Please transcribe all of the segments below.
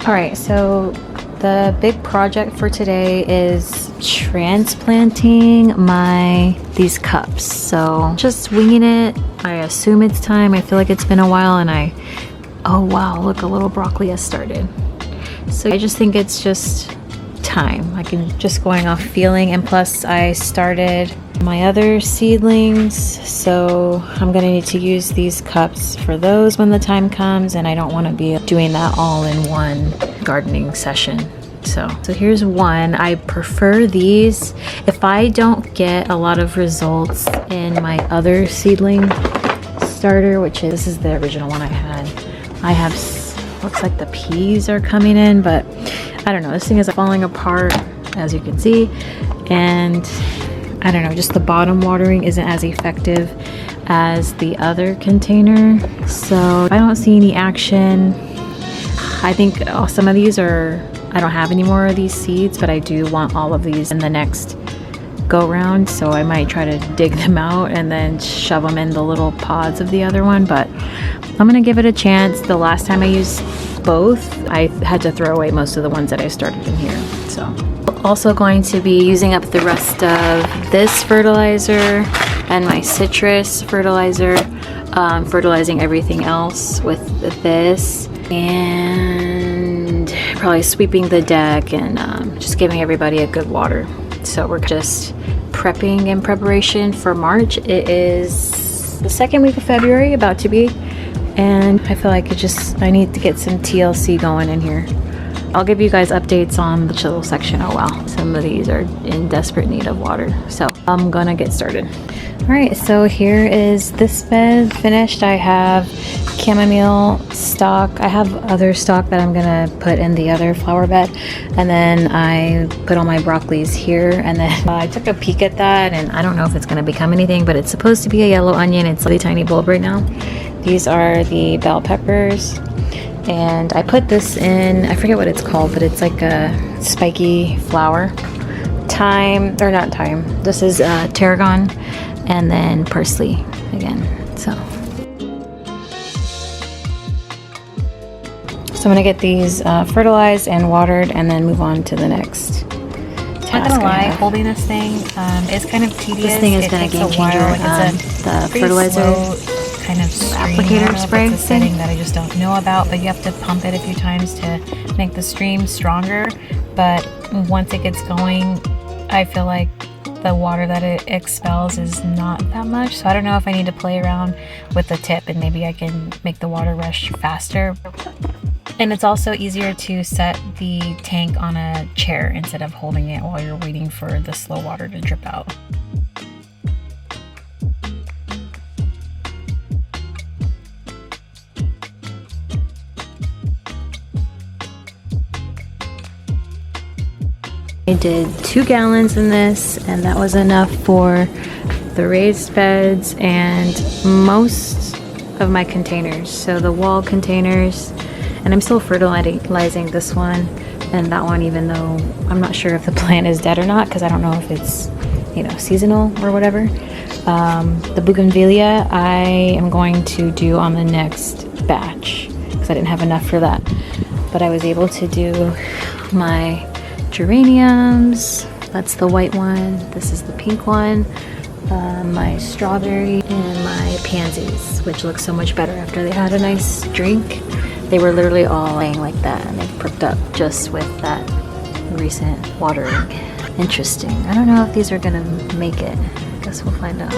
All right, so the big project for today is transplanting these cups. So just winging it. I assume it's time. I feel like it's been a while and oh wow, look, a little broccoli has started. So I just think it's just time. I can just going off feeling, and plus I started my other seedlings, so I'm gonna need to use these cups for those when the time comes, and I don't want to be doing that all in one gardening session. So here's one. I prefer these if I don't get a lot of results in my other seedling starter, which this is the original one I had. I have, looks like the peas are coming in, but I don't know, this thing is falling apart as you can see, and I don't know, just the bottom watering isn't as effective as the other container. So I don't see any action. I think some of these I don't have any more of these seeds, but I do want all of these in the next go round. So I might try to dig them out and then shove them in the little pods of the other one, but I'm gonna give it a chance. The last time I used both, I had to throw away most of the ones that I started in here. So also going to be using up the rest of this fertilizer and my citrus fertilizer, fertilizing everything else with this, and probably sweeping the deck and just giving everybody a good water. So we're just prepping in preparation for March. It is the second week of February, about to be, and I feel like I need to get some TLC going in here. I'll give you guys updates on the chill section. Oh wow, some of these are in desperate need of water. So I'm gonna get started. All right, so here is this bed finished. I have chamomile stock. I have other stock that I'm gonna put in the other flower bed. And then I put all my broccolis here. And then I took a peek at that, and I don't know if it's gonna become anything, but it's supposed to be a yellow onion. It's a really tiny bulb right now. These are the bell peppers. And I put this in, I forget what it's called, but it's like a spiky flower. Thyme, or not thyme, this is tarragon, and then parsley again. So I'm gonna get these fertilized and watered and then move on to the next task. I'm not gonna lie, holding this thing is kind of tedious. This thing has been a game changer. The fertilizer kind of applicator spray it's a setting that I just don't know about, but you have to pump it a few times to make the stream stronger. But once it gets going, I feel like the water that it expels is not that much. So I don't know if I need to play around with the tip and maybe I can make the water rush faster. And it's also easier to set the tank on a chair instead of holding it while you're waiting for the slow water to drip out. I did 2 gallons in this, and that was enough for the raised beds and most of my containers. So the wall containers, and I'm still fertilizing this one and that one, even though I'm not sure if the plant is dead or not, because I don't know if it's, you know, seasonal or whatever. The bougainvillea I am going to do on the next batch because I didn't have enough for that, but I was able to do my geraniums. That's the white one. This is the pink one. My strawberry and my pansies, which look so much better after they had a nice drink. They were literally all laying like that, and they perked up just with that recent watering. Interesting. I don't know if these are gonna make it. I guess we'll find out.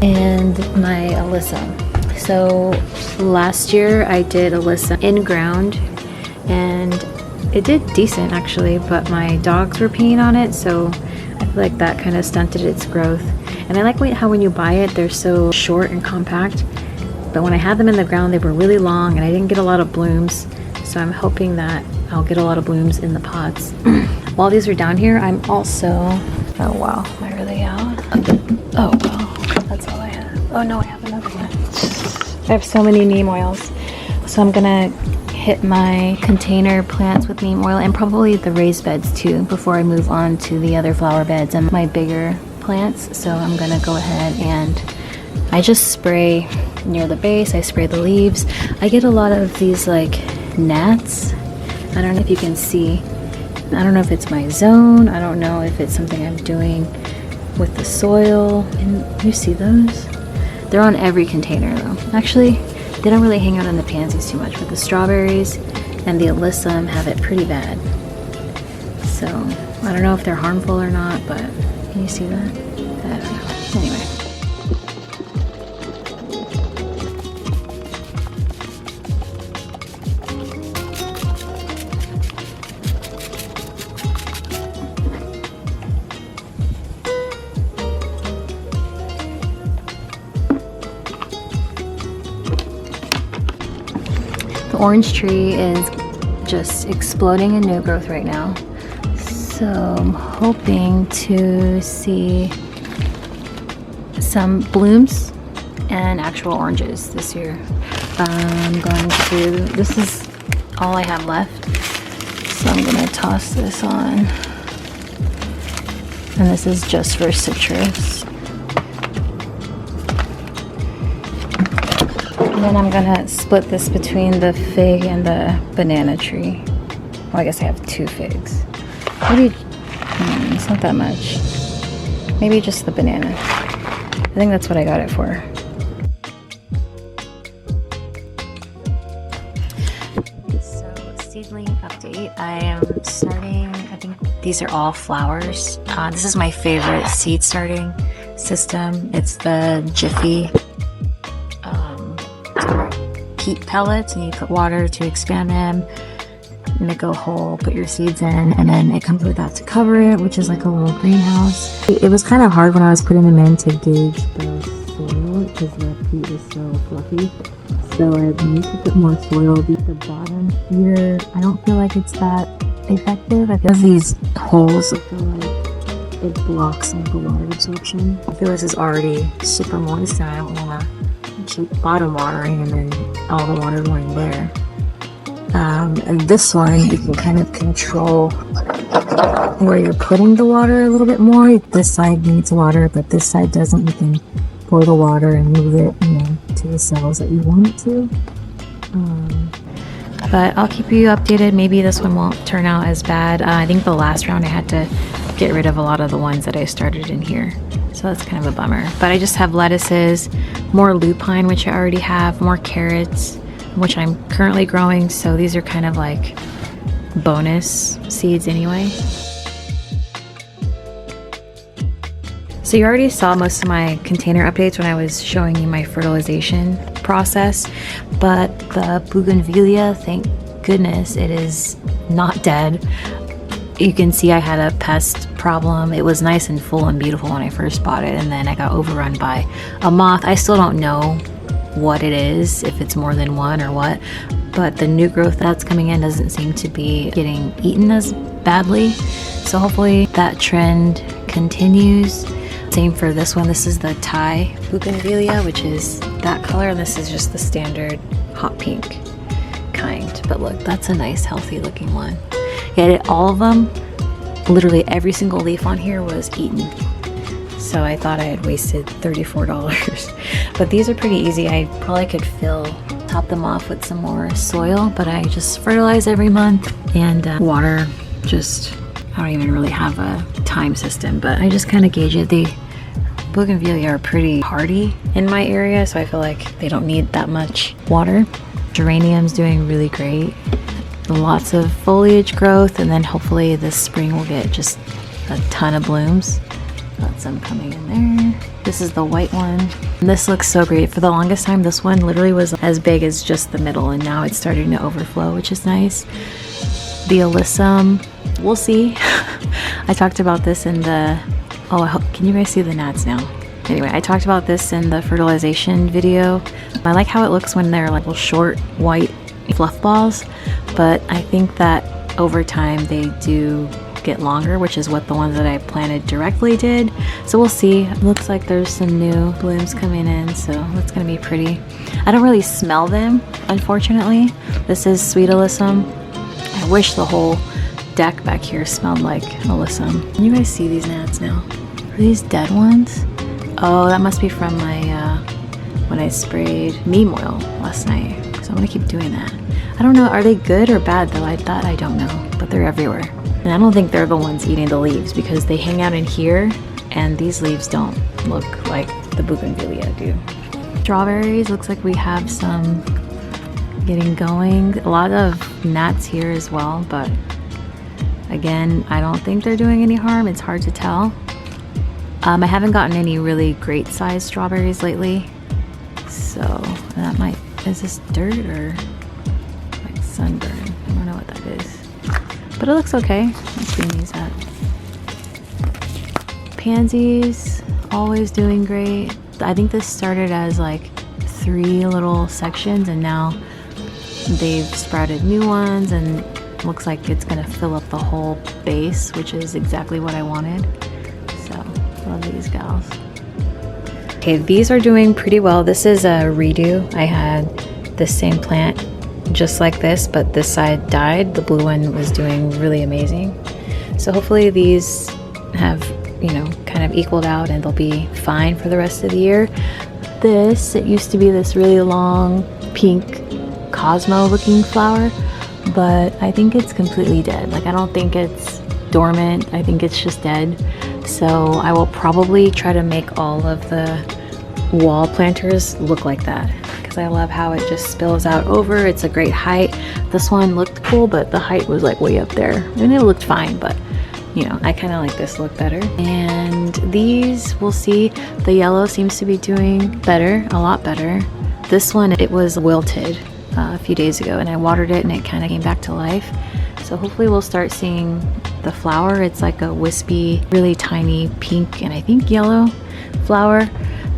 And my alyssa. So last year I did alyssa in ground, and it did decent actually, but my dogs were peeing on it, so I feel like that kind of stunted its growth. And I like how when you buy it, they're so short and compact, but when I had them in the ground, they were really long, and I didn't get a lot of blooms. So I'm hoping that I'll get a lot of blooms in the pots. While these are down here, I'm also, oh wow, am I really out? Oh wow, that's all I have. Oh no, I have another one. I have so many neem oils. So I'm gonna hit my container plants with neem oil, and probably the raised beds too, before I move on to the other flower beds and my bigger plants. So I'm gonna go ahead and I just spray near the base. I spray the leaves. I get a lot of these like gnats I don't know if you can see. I don't know if it's my zone. I don't know if it's something I'm doing with the soil. And you see those? They're on every container though. Actually, they don't really hang out in the pansies too much, but the strawberries and the alyssum have it pretty bad. So I don't know if they're harmful or not, but can you see that? I don't know. Anyway. The orange tree is just exploding in new growth right now. So I'm hoping to see some blooms and actual oranges this year. This is all I have left. So I'm gonna toss this on. And this is just for citrus. And then I'm gonna split this between the fig and the banana tree. Well, I guess I have 2 figs. Maybe, it's not that much. Maybe just the banana. I think that's what I got it for. So, seedling update. I am starting, I think these are all flowers. This is my favorite seed starting system. It's the Jiffy peat pellets, and you put water to expand them. Make a hole, put your seeds in, and then it comes with that to cover it, which is like a little greenhouse. It was kind of hard when I was putting them in to gauge the soil because the peat is so fluffy. So I need to put more soil at the bottom here. I don't feel like it's that effective. I feel these holes, I feel like it blocks some of the water absorption. I feel this is already super moist and I don't want to keep bottom watering and then all the water going there. And this one, you can kind of control where you're putting the water a little bit more. This side needs water, but this side doesn't. You can pour the water and move it, to the cells that you want it to. But I'll keep you updated. Maybe this one won't turn out as bad. I think the last round I had to get rid of a lot of the ones that I started in here. So that's kind of a bummer. But I just have lettuces, more lupine, which I already have, more carrots, which I'm currently growing, so these are kind of like bonus seeds anyway. So you already saw most of my container updates when I was showing you my fertilization process, but the bougainvillea, thank goodness, it is not dead. You can see I had a pest problem. It was nice and full and beautiful when I first bought it, and then I got overrun by a moth. I still don't know what it is, if it's more than one or what, but the new growth that's coming in doesn't seem to be getting eaten as badly, so hopefully that trend continues. Same for this one. This is the Thai bougainvillea, which is that color, and this is just the standard hot pink kind. But look, that's a nice healthy looking one. Yeah, all of them, literally every single leaf on here was eaten. So I thought I had wasted $34. But these are pretty easy. I probably could top them off with some more soil, but I just fertilize every month and water. I don't even really have a time system, but I just kind of gauge it. The bougainvillea are pretty hardy in my area, so I feel like they don't need that much water. Geranium's doing really great. Lots of foliage growth, and then hopefully this spring we'll get just a ton of blooms. Got some coming in there. This is the white one. This looks so great. For the longest time, this one literally was as big as just the middle, and now it's starting to overflow, which is nice. The alyssum, we'll see. I talked about this in the, can you guys see the gnats now? Anyway, I talked about this in the fertilization video. I like how it looks when they're like little short white fluff balls, but I think that over time they do get longer, which is what the ones that I planted directly did. So we'll see. It looks like there's some new blooms coming in, so that's gonna be pretty. I don't really smell them, unfortunately. This is sweet alyssum. I wish the whole deck back here smelled like alyssum. Can you guys see these gnats now? Are these dead ones? Oh, that must be from my when I sprayed neem oil last night. So I'm gonna keep doing that. I don't know, are they good or bad though? I don't know, but they're everywhere. And I don't think they're the ones eating the leaves because they hang out in here and these leaves don't look like the bougainvillea do. Strawberries, looks like we have some getting going. A lot of gnats here as well, but again, I don't think they're doing any harm. It's hard to tell. I haven't gotten any really great sized strawberries lately. So that might, is this dirt or like sunburn? I don't know what that is. But it looks okay. Let's clean these up. Pansies, always doing great. I think this started as like 3 little sections and now they've sprouted new ones and looks like it's gonna fill up the whole base, which is exactly what I wanted. So, love these gals. Okay, these are doing pretty well. This is a redo. I had this same plant just like this, but this side died. The blue one was doing really amazing. So hopefully these have, you know, kind of equaled out and they'll be fine for the rest of the year. This, it used to be this really long pink Cosmo looking flower, but I think it's completely dead. Like, I don't think it's dormant. I think it's just dead. So I will probably try to make all of the wall planters look like that because I love how it just spills out over. It's a great height. This one looked cool, but the height was like way up there and it looked fine, but you know, I kind of like this look better. And these, we'll see. The yellow seems to be doing better, a lot better. This one, it was wilted a few days ago and I watered it and it kind of came back to life. So hopefully we'll start seeing the flower. It's like a wispy, really tiny pink and I think yellow flower.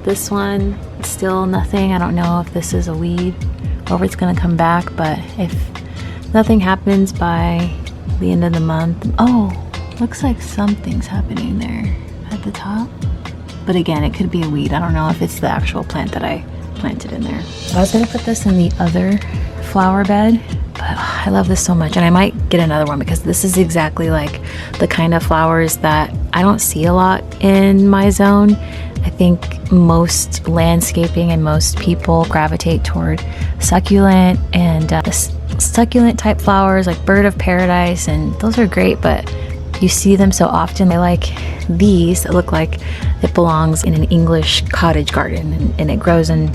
This one, still nothing. I don't know if this is a weed or if it's gonna come back, but if nothing happens by the end of the month, oh, looks like something's happening there at the top. But again, it could be a weed. I don't know if it's the actual plant that I planted in there. I was gonna put this in the other flower bed, but I love this so much. And I might get another one because this is exactly like the kind of flowers that I don't see a lot in my zone. I think most landscaping and most people gravitate toward succulent and succulent type flowers like bird of paradise, and those are great, but you see them so often. I like these that look like it belongs in an English cottage garden and it grows in,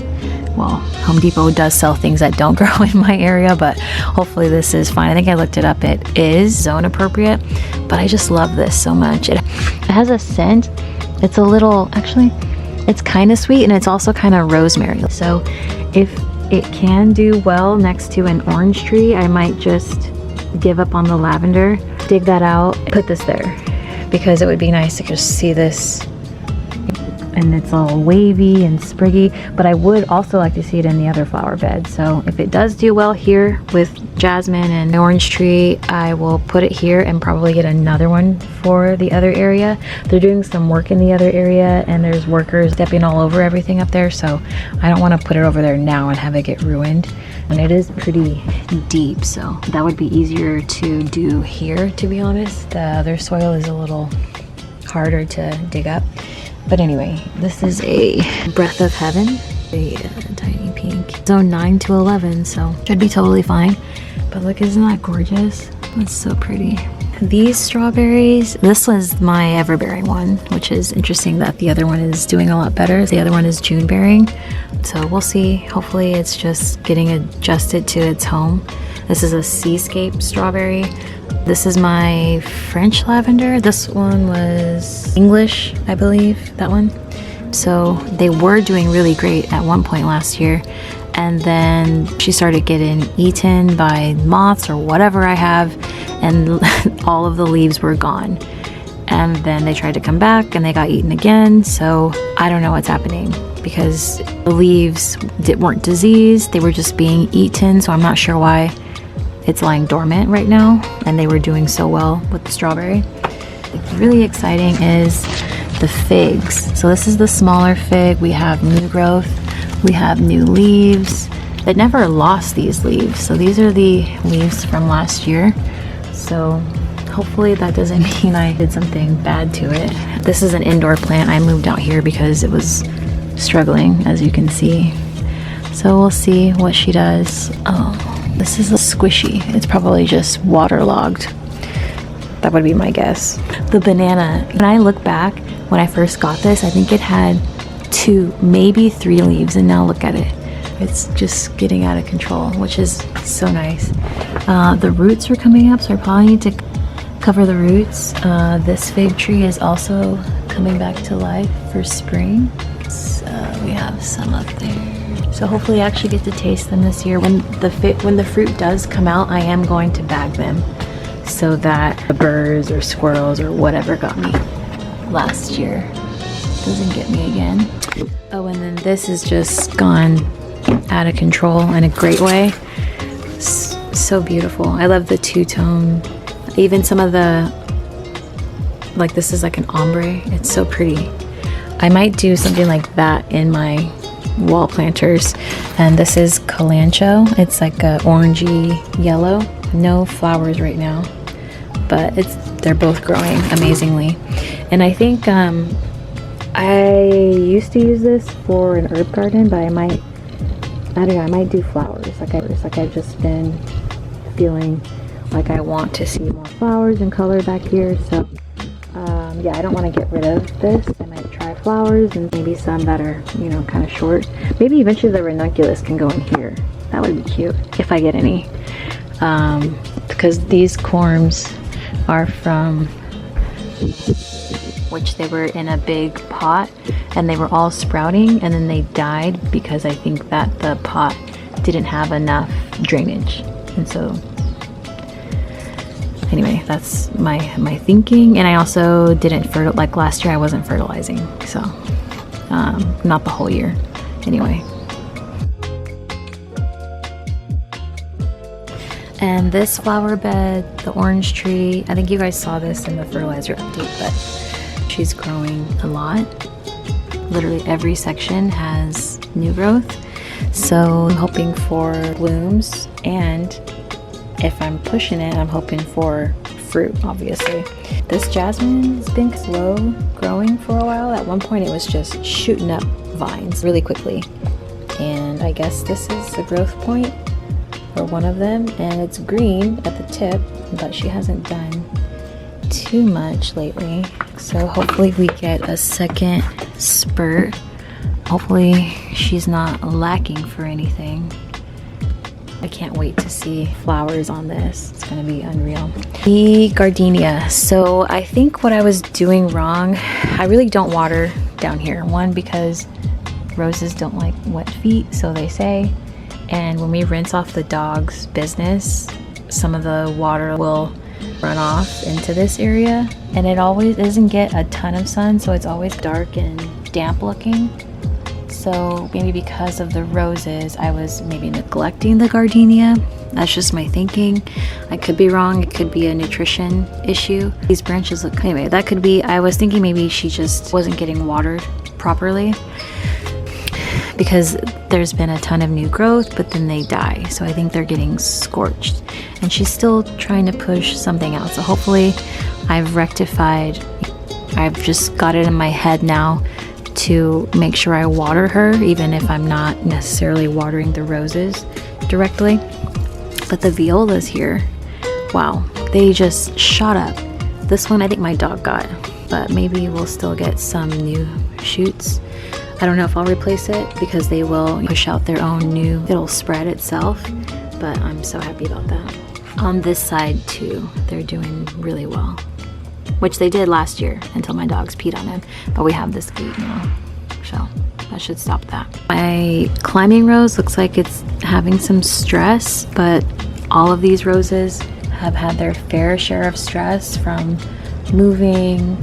well, Home Depot does sell things that don't grow in my area, but hopefully this is fine. I think I looked it up. It is zone appropriate, but I just love this so much. It has a scent. It's a little, actually, it's kind of sweet and it's also kind of rosemary. So if it can do well next to an orange tree, I might just give up on the lavender, dig that out, put this there because it would be nice to just see this and it's all wavy and spriggy, but I would also like to see it in the other flower bed. So if it does do well here with jasmine and orange tree, I will put it here and probably get another one for the other area. They're doing some work in the other area and there's workers stepping all over everything up there, so I don't want to put it over there now and have it get ruined. And it is pretty deep, so that would be easier to do here, to be honest. The other soil is a little harder to dig up. But anyway, this is a breath of heaven, a tiny pink. Zone 9 to 11, so should be totally fine. But look, isn't that gorgeous? That's so pretty. These strawberries, this was my everbearing one, which is interesting that the other one is doing a lot better. The other one is June bearing. So we'll see. Hopefully it's just getting adjusted to its home. This is a seascape strawberry. This is my French lavender. This one was English, I believe, that one. So they were doing really great at one point last year. And then she started getting eaten by moths or whatever I have. And all of the leaves were gone. And then they tried to come back and they got eaten again. So I don't know what's happening because the leaves weren't diseased. They were just being eaten. So I'm not sure why it's lying dormant right now, and they were doing so well with the strawberry. What's really exciting is the figs. So this is the smaller fig. We have new growth, we have new leaves. It never lost these leaves. So these are the leaves from last year. So hopefully that doesn't mean I did something bad to it. This is an indoor plant. I moved out here because it was struggling, as you can see. So we'll see what she does. Oh, This is a squishy. It's probably just waterlogged. That would be my guess. The banana, when I look back, when I first got this, I think it had 2, maybe 3 leaves, and now look at it. It's just getting out of control, which is so nice. The roots are coming up, so I probably need to cover the roots. This fig tree is also coming back to life for spring. So we have some up there. So hopefully I actually get to taste them this year. When the fruit does come out, I am going to bag them so that the birds or squirrels or whatever got me last year doesn't get me again. Oh, and then this is just gone out of control in a great way. So beautiful. I love the two-tone, even some of the, like this is like an ombre. It's so pretty. I might do something like that in my wall planters. And this is Calancho. It's like a orangey yellow. No flowers right now, but they're both growing amazingly. And I think I used to use this for an herb garden, but I might do flowers. Like I've just been feeling like I want to see more flowers and color back here. So yeah, I don't want to get rid of this. I might try flowers and maybe some that are, you know, kind of short. Maybe eventually the ranunculus can go in here. That would be cute if I get any. Because these corms are from, which they were in a big pot and they were all sprouting, and then they died because I think that the pot didn't have enough drainage. And so anyway, that's my thinking. And I also didn't like last year I wasn't fertilizing, so not the whole year anyway. And this flower bed, the orange tree, I think you guys saw this in the fertilizer update, but she's growing a lot. Literally every section has new growth. So I'm hoping for blooms, and if I'm pushing it, I'm hoping for fruit, obviously. This jasmine has been slow growing for a while. At one point it was just shooting up vines really quickly. And I guess this is the growth point for one of them, and it's green at the tip, but she hasn't done too much lately. So hopefully we get a second spurt. Hopefully she's not lacking for anything. I can't wait to see flowers on this. It's gonna be unreal. The gardenia. So I think what I was doing wrong, I really don't water down here. One, because roses don't like wet feet, so they say. And when we rinse off the dog's business, some of the water will run off into this area, and it always doesn't get a ton of sun, so it's always dark and damp looking. So maybe because of the roses, I was maybe neglecting the gardenia. That's just my thinking. I could be wrong. It could be a nutrition issue. These branches look, anyway, that could be, I was thinking maybe she just wasn't getting watered properly, because there's been a ton of new growth, but then they die. So I think they're getting scorched, and she's still trying to push something out. So hopefully I've rectified. I've just got it in my head now to make sure I water her, even if I'm not necessarily watering the roses directly. But the violas here, wow, they just shot up. This one I think my dog got, but maybe we'll still get some new shoots. I don't know if I'll replace it, because they will push out their own new, it'll spread itself, but I'm so happy about that. On this side too, they're doing really well, which they did last year until my dogs peed on them, but we have this gate now, so that should stop that. My climbing rose looks like it's having some stress, but all of these roses have had their fair share of stress from moving,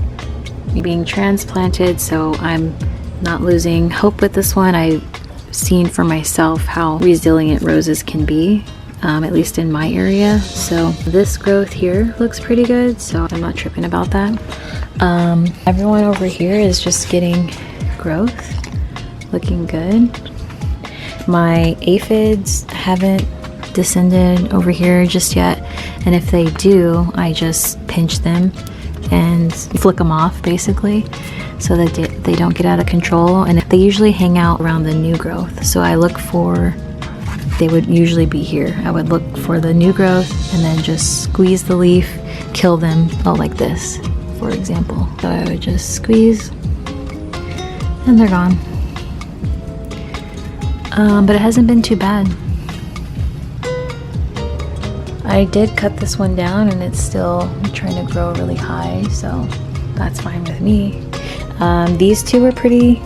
being transplanted, so I'm not losing hope with this one. I've seen for myself how resilient roses can be, at least in my area. So this growth here looks pretty good, so I'm not tripping about that. Everyone over here is just getting growth, looking good. My aphids haven't descended over here just yet, and if they do, I just pinch them and flick them off basically, so that they don't get out of control. And they usually hang out around the new growth, so I look for they would usually be here. I would look for the new growth and then just squeeze the leaf, kill them, like this, for example. So I would just squeeze and they're gone. But it hasn't been too bad. I did cut this one down and it's still trying to grow really high, so that's fine with me. These two were pretty,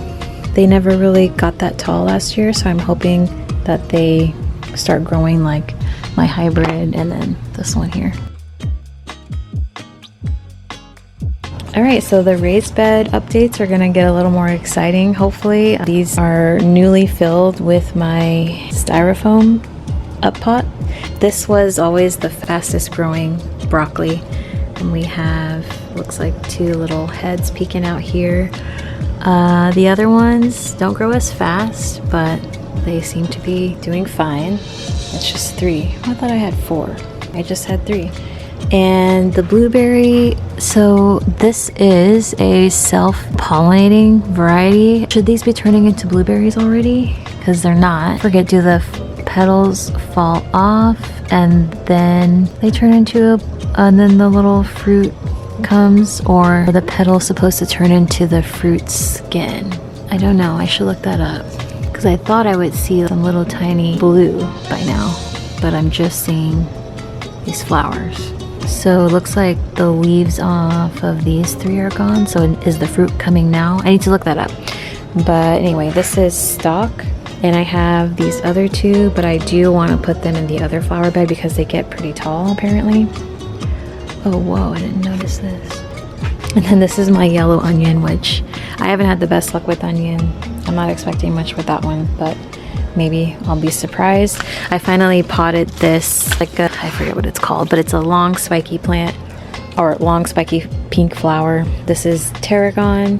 they never really got that tall last year, so I'm hoping that they start growing like my hybrid and then this one here. Alright, so the raised bed updates are gonna get a little more exciting, hopefully. These are newly filled with my styrofoam up pot. This was always the fastest growing broccoli, and we have, looks like 2 little heads peeking out here. The other ones don't grow as fast, but they seem to be doing fine. It's just 3. I thought I had 4. I just had 3. And the blueberry, so this is a self-pollinating variety. Should these be turning into blueberries already? Because they're not. Forget, do the petals fall off and then they turn into and then the little fruit comes, or are the petals supposed to turn into the fruit skin? I don't know, I should look that up. Because I thought I would see some little tiny blue by now, but I'm just seeing these flowers. So it looks like the leaves off of these 3 are gone. So is the fruit coming now? I need to look that up. But anyway, this is stock. And I have these other 2, but I do want to put them in the other flower bed because they get pretty tall apparently. Oh, whoa, I didn't notice this. And then this is my yellow onion, which I haven't had the best luck with onion. I'm not expecting much with that one, but maybe I'll be surprised. I finally potted this, like I forget what it's called, but it's a long spiky plant, or long spiky pink flower. This is tarragon,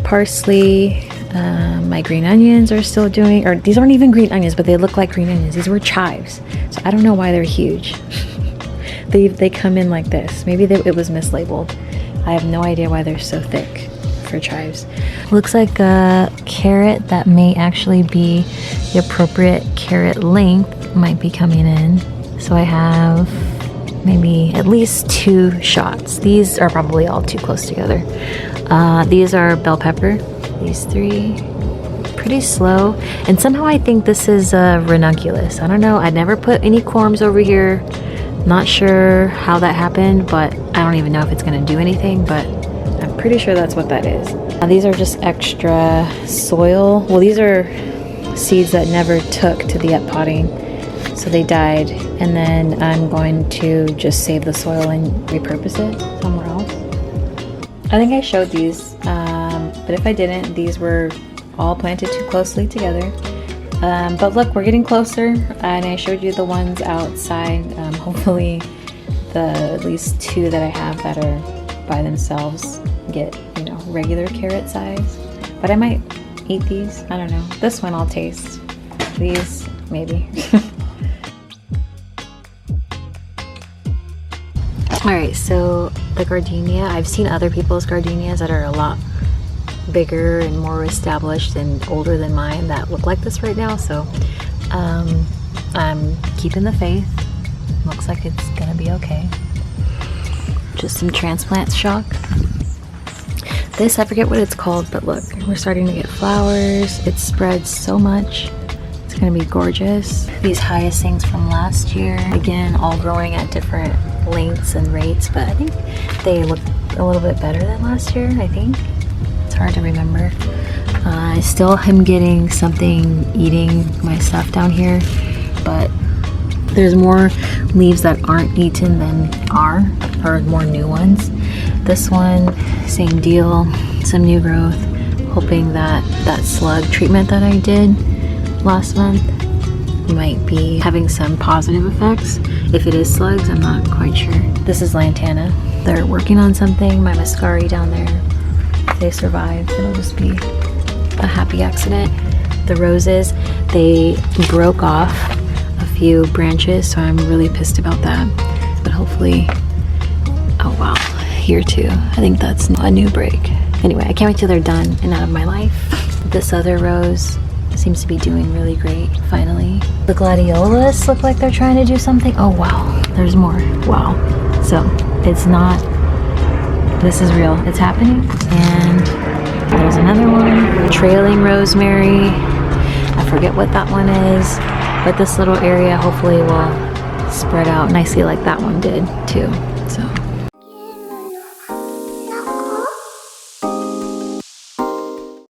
parsley. My green onions are still doing, or these aren't even green onions, but they look like green onions. These were chives, so I don't know why they're huge. They come in like this. Maybe it was mislabeled. I have no idea why they're so thick for chives. Looks like a carrot that may actually be the appropriate carrot length might be coming in. So I have maybe at least 2 shots. These are probably all too close together. These are bell pepper. These 3, pretty slow. And somehow I think this is a ranunculus. I don't know. I never put any corms over here. Not sure how that happened, but I don't even know if it's going to do anything, but I'm pretty sure that's what that is. These are just extra soil. Well, these are seeds that never took to the up potting, so they died. And then I'm going to just save the soil and repurpose it somewhere else. I think I showed these, but if I didn't, these were all planted too closely together. But look, we're getting closer, and I showed you the ones outside. Hopefully the at least 2 that I have that are by themselves get, regular carrot size. But I might eat these. I don't know. This one I'll taste. These, maybe. Alright, so the gardenia, I've seen other people's gardenias that are a lot bigger and more established and older than mine that look like this right now, so I'm keeping the faith. Looks like it's gonna be okay. Just some transplant shock. This, I forget what it's called, but look, we're starting to get flowers. It spreads so much. It's gonna be gorgeous. These hyacinths from last year, again, all growing at different lengths and rates, but I think they look a little bit better than last year, I think. It's hard to remember. I still am getting something eating my stuff down here, but there's more leaves that aren't eaten than are, or more new ones. This one, same deal, some new growth, hoping that that slug treatment that I did last month might be having some positive effects. If it is slugs, I'm not quite sure. This is lantana. They're working on something. My muscari down there, if they survive, it'll just be a happy accident. The roses, they broke off a few branches, so I'm really pissed about that. But hopefully, oh wow, here too. I think that's a new break. Anyway, I can't wait till they're done and out of my life. This other rose seems to be doing really great, finally. The gladiolus look like they're trying to do something. Oh wow, there's more. Wow. So it's not, this is real. It's happening. And there's another one. Trailing rosemary. I forget what that one is, but this little area hopefully will spread out nicely like that one did too. So